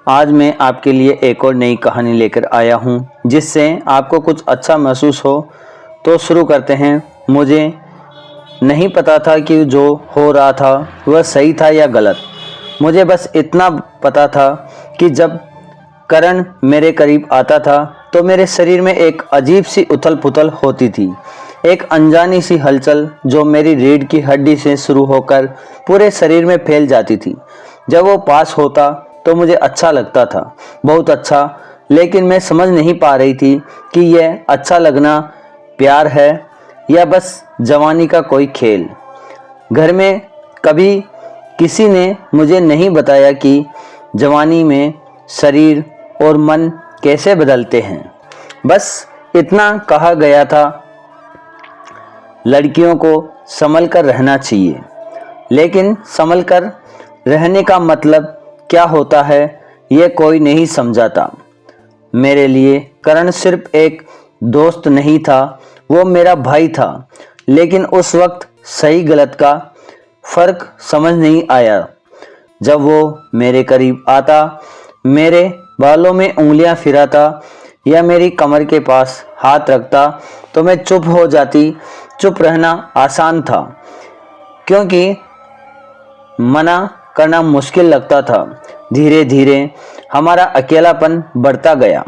आज मैं आपके लिए एक और नई कहानी लेकर आया हूँ जिससे आपको कुछ अच्छा महसूस हो। तो शुरू करते हैं। मुझे नहीं पता था कि जो हो रहा था वह सही था या गलत। मुझे बस इतना पता था कि जब करण मेरे करीब आता था तो मेरे शरीर में एक अजीब सी उथल पुथल होती थी, एक अनजानी सी हलचल जो मेरी रीढ़ की हड्डी से शुरू होकर पूरे शरीर में फैल जाती थी। जब वो पास होता तो मुझे अच्छा लगता था, बहुत अच्छा, लेकिन मैं समझ नहीं पा रही थी कि यह अच्छा लगना प्यार है या बस जवानी का कोई खेल। घर में कभी किसी ने मुझे नहीं बताया कि जवानी में शरीर और मन कैसे बदलते हैं। बस इतना कहा गया था, लड़कियों को संभल कर रहना चाहिए। लेकिन संभल कर रहने का मतलब क्या होता है ये कोई नहीं समझाता। मेरे लिए करण सिर्फ एक दोस्त नहीं था, वो मेरा भाई था। लेकिन उस वक्त सही गलत का फर्क समझ नहीं आया। जब वो मेरे करीब आता, मेरे बालों में उंगलियां फिराता या मेरी कमर के पास हाथ रखता तो मैं चुप हो जाती। चुप रहना आसान था क्योंकि मना करना मुश्किल लगता था। धीरे धीरे हमारा अकेलापन बढ़ता गया,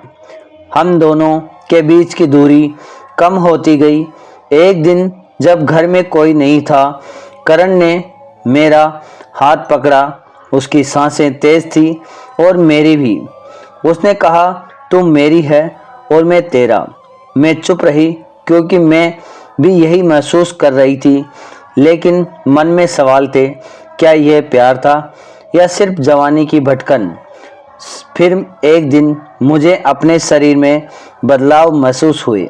हम दोनों के बीच की दूरी कम होती गई। एक दिन जब घर में कोई नहीं था, करण ने मेरा हाथ पकड़ा। उसकी सांसें तेज थी और मेरी भी। उसने कहा, तू मेरी है और मैं तेरा। मैं चुप रही क्योंकि मैं भी यही महसूस कर रही थी, लेकिन मन में सवाल थे, क्या यह प्यार था या सिर्फ जवानी की भटकन। फिर एक दिन मुझे अपने शरीर में बदलाव महसूस हुए।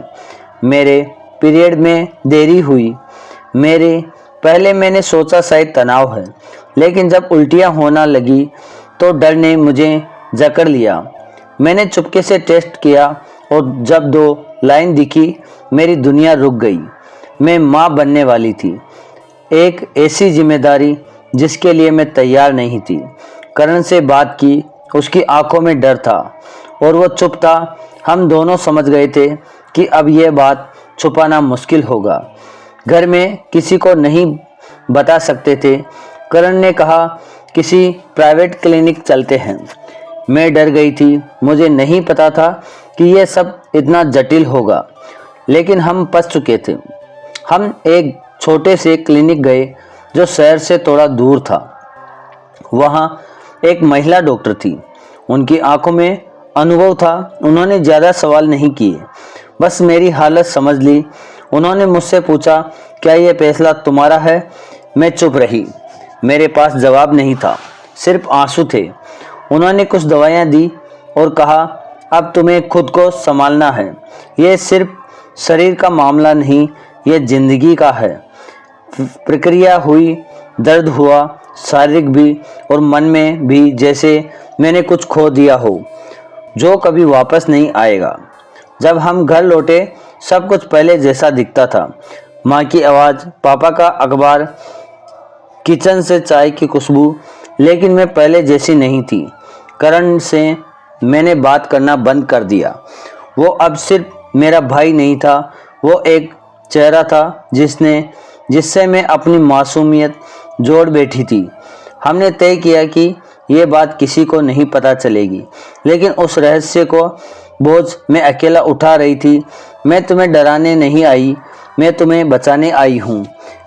मेरे पीरियड में देरी हुई। पहले मैंने सोचा शायद तनाव है, लेकिन जब उल्टियाँ होना लगी तो डर ने मुझे जकड़ लिया। मैंने चुपके से टेस्ट किया और जब 2 लाइन दिखी, मेरी दुनिया रुक गई। मैं माँ बनने वाली थी, एक ऐसी जिम्मेदारी जिसके लिए मैं तैयार नहीं थी। करण से बात की, उसकी आंखों में डर था और वो चुप था। हम दोनों समझ गए थे कि अब यह बात छुपाना मुश्किल होगा। घर में किसी को नहीं बता सकते थे। करण ने कहा, किसी प्राइवेट क्लिनिक चलते हैं। मैं डर गई थी। मुझे नहीं पता था कि यह सब इतना जटिल होगा, लेकिन हम फंस चुके थे। हम एक छोटे से क्लिनिक गए जो शहर से थोड़ा दूर था। वहाँ एक महिला डॉक्टर थी। उनकी आंखों में अनुभव था। उन्होंने ज़्यादा सवाल नहीं किए, बस मेरी हालत समझ ली। उन्होंने मुझसे पूछा, क्या यह फैसला तुम्हारा है? मैं चुप रही। मेरे पास जवाब नहीं था, सिर्फ आंसू थे। उन्होंने कुछ दवाइयाँ दी और कहा, अब तुम्हें खुद को संभालना है। ये सिर्फ शरीर का मामला नहीं, ये जिंदगी का है। प्रक्रिया हुई, दर्द हुआ, शारीरिक भी और मन में भी, जैसे मैंने कुछ खो दिया हो जो कभी वापस नहीं आएगा। जब हम घर लौटे, सब कुछ पहले जैसा दिखता था। माँ की आवाज़, पापा का अखबार, किचन से चाय की खुशबू, लेकिन मैं पहले जैसी नहीं थी। करण से मैंने बात करना बंद कर दिया। वो अब सिर्फ मेरा भाई नहीं था, वो एक चेहरा था जिससे मैं अपनी मासूमियत जोड़ बैठी थी। हमने तय किया कि ये बात किसी को नहीं पता चलेगी, लेकिन उस रहस्य को बोझ मैं अकेला उठा रही थी। मैं तुम्हें डराने नहीं आई, मैं तुम्हें बचाने आई हूँ।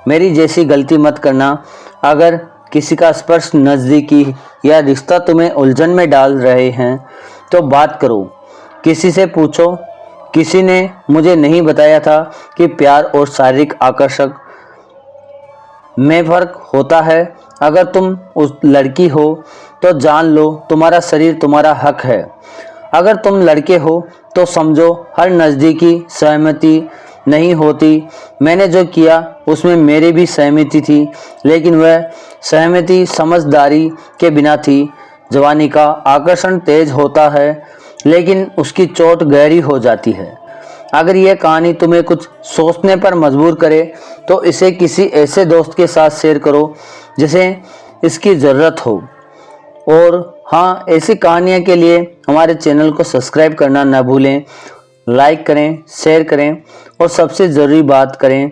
मेरी जैसी गलती मत करना। अगर किसी का स्पर्श, नज़दीकी या रिश्ता तुम्हें उलझन में डाल रहे हैं तो बात करो, किसी से पूछो। किसी ने मुझे नहीं बताया था कि प्यार और शारीरिक आकर्षण में फ़र्क होता है। अगर तुम उस लड़की हो तो जान लो, तुम्हारा शरीर तुम्हारा हक है। अगर तुम लड़के हो तो समझो, हर नज़दीकी सहमति नहीं होती। मैंने जो किया उसमें मेरी भी सहमति थी, लेकिन वह सहमति समझदारी के बिना थी। जवानी का आकर्षण तेज होता है, लेकिन उसकी चोट गहरी हो जाती है। अगर यह कहानी तुम्हें कुछ सोचने पर मजबूर करे तो इसे किसी ऐसे दोस्त के साथ शेयर करो जिसे इसकी ज़रूरत हो। और हाँ, ऐसी कहानियाँ के लिए हमारे चैनल को सब्सक्राइब करना ना भूलें, लाइक करें, शेयर करें और सबसे ज़रूरी बात करें,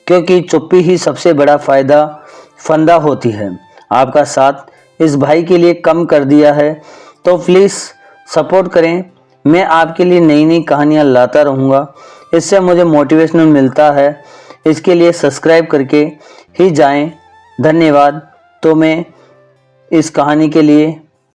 क्योंकि चुप्पी ही सबसे बड़ा फंदा होती है। आपका साथ इस भाई के लिए कम कर दिया है, तो प्लीज़ सपोर्ट करें। मैं आपके लिए नई नई कहानियाँ लाता रहूँगा, इससे मुझे मोटिवेशनल मिलता है। इसके लिए सब्सक्राइब करके ही जाएं। धन्यवाद। तो मैं इस कहानी के लिए